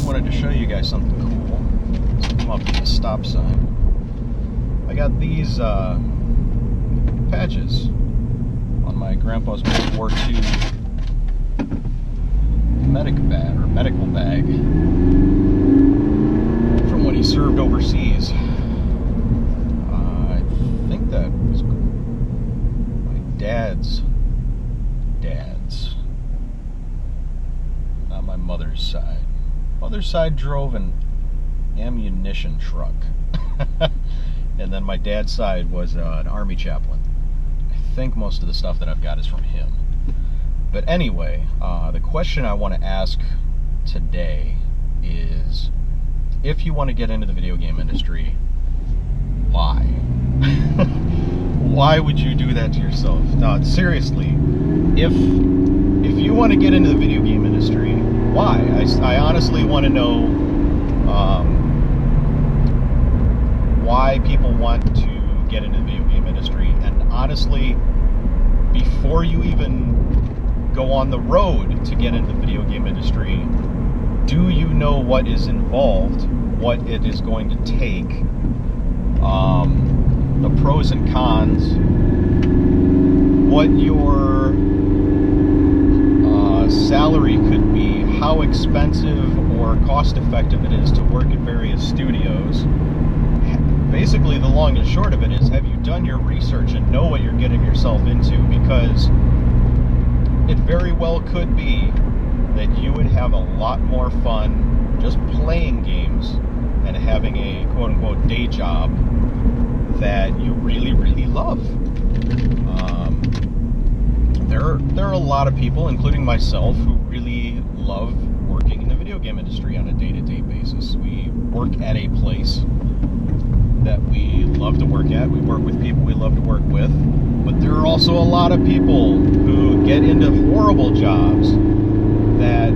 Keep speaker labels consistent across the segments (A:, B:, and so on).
A: wanted to show you guys something cool. Let's come up to the stop sign. I got these patches on my grandpa's World War II medical bag from when he served overseas. I think that was my dad's, not my mother's side. Mother's side drove an ammunition truck. And then my dad's side was an army chaplain. I think most of the stuff that I've got is from him. But anyway, the question I want to ask today is, if you want to get into the video game industry, why? Why would you do that to yourself? No, seriously, if you want to get into the video game industry, why? I honestly want to know why people want to get into the video game industry. And honestly, before you even go on the road to get into the video game industry, do you know what is involved, what it is going to take, the pros and cons, what your salary could be, how expensive or cost effective it is to work at various studios. Basically, the long and short of it is, have you done your research and know what you're getting yourself into? Because it very well could be that you would have a lot more fun just playing games and having a quote-unquote day job that you really, really love. There are a lot of people, including myself, who really love working in the video game industry on a day-to-day basis. We work at a place that we love to work at. We work with people we love to work with. But there are also a lot of people who get into horrible jobs that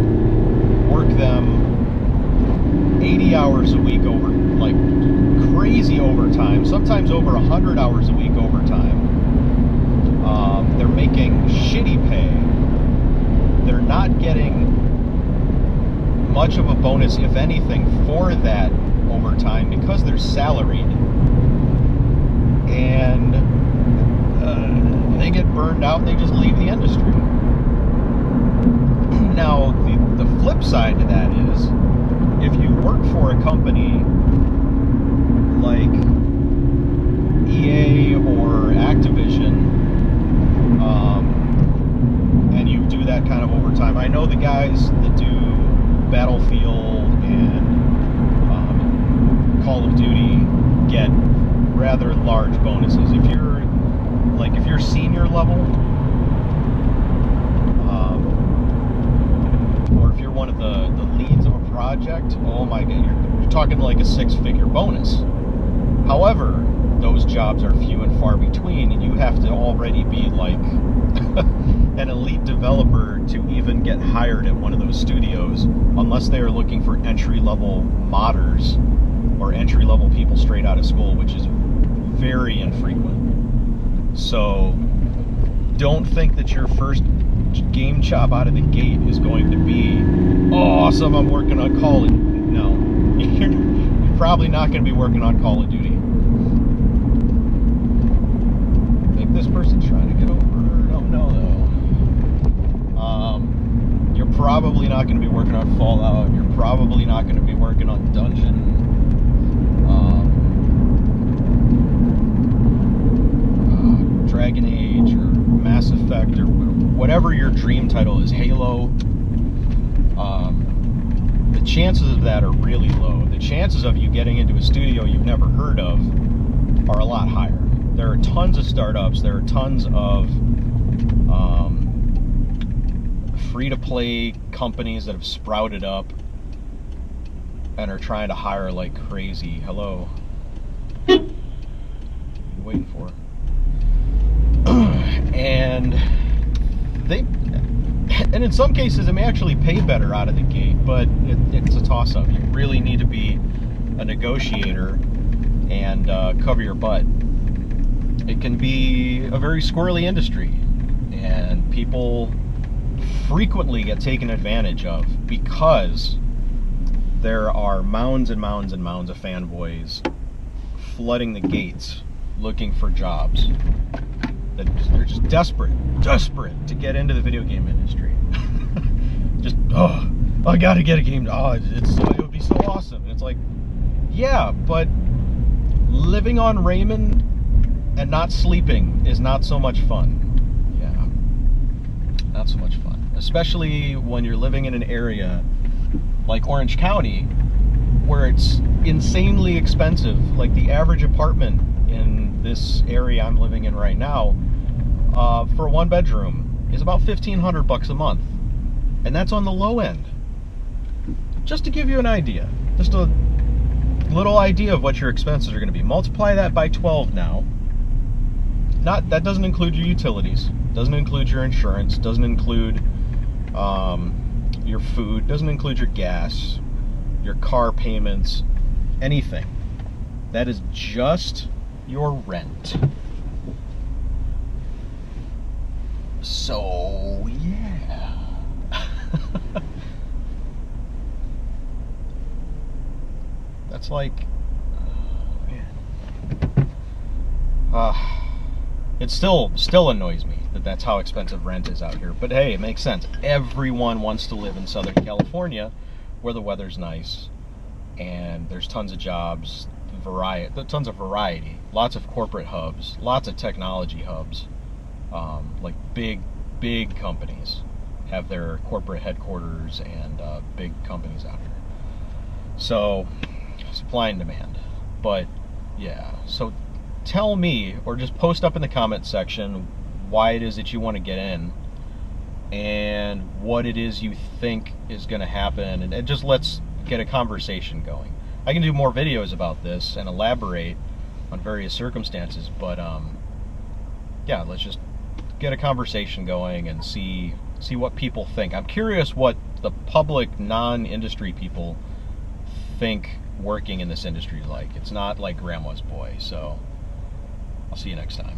A: work them 80 hours a week over, like crazy overtime, sometimes over 100 hours a week overtime. They're making shitty pay. They're not getting much of a bonus, if anything, for that overtime because they're salaried. And they get burned out and they just leave the industry. Now, the flip side to that is, if you work for a company like EA or Activision, and you do that kind of overtime, I know the guys that do Battlefield and Call of Duty get rather large bonuses. If you're senior level, or if you're one of the leads of a project, oh my god, you're talking like a six-figure bonus. However, those jobs are few and far between, and you have to already be like an elite developer to even get hired at one of those studios, unless they are looking for entry-level modders or entry-level people straight out of school, which is very infrequent. So don't think that your first game job out of the gate is going to be awesome. I'm working on Call of Duty. No, you're probably not going to be working on Call of Duty. I think this person's trying to get over. Don't know though. You're probably not going to be working on Fallout. You're probably not going to be working on Dungeon. Dragon Age or Mass Effect or whatever your dream title is, Halo. The chances of that are really low. The chances of you getting into a studio you've never heard of are a lot higher. There are tons of startups. There are tons of free-to-play companies that have sprouted up and are trying to hire like crazy. Hello. What are you waiting for? And in some cases it may actually pay better out of the gate, but it's a toss-up. You really need to be a negotiator and cover your butt. It can be a very squirrely industry, and people frequently get taken advantage of because there are mounds and mounds and mounds of fanboys flooding the gates looking for jobs. They're just desperate to get into the video game industry. Just, I gotta get a game. It would be so awesome. And it's like, yeah, but living on ramen and not sleeping is not so much fun. Yeah, not so much fun. Especially when you're living in an area like Orange County, where it's insanely expensive. Like the average apartment in this area I'm living in right now, for a 1-bedroom, is about $1,500 a month, and that's on the low end. Just to give you an idea, just a little idea of what your expenses are going to be. Multiply that by 12 now. That doesn't include your utilities, doesn't include your insurance, doesn't include your food, doesn't include your gas, your car payments, anything. That is just your rent. So, yeah. That's like, it still annoys me that that's how expensive rent is out here. But hey, it makes sense. Everyone wants to live in Southern California, where the weather's nice and there's tons of jobs, tons of variety, lots of corporate hubs, lots of technology hubs. Like big companies have their corporate headquarters and big companies out here. So supply and demand. But yeah, so tell me, or just post up in the comment section, why it is that you want to get in and what it is you think is going to happen, and just let's get a conversation going. I can do more videos about this and elaborate on various circumstances, but yeah, let's just get a conversation going and see what people think. I'm curious what the public non-industry people think working in this industry is like. It's not like grandma's boy. So I'll see you next time.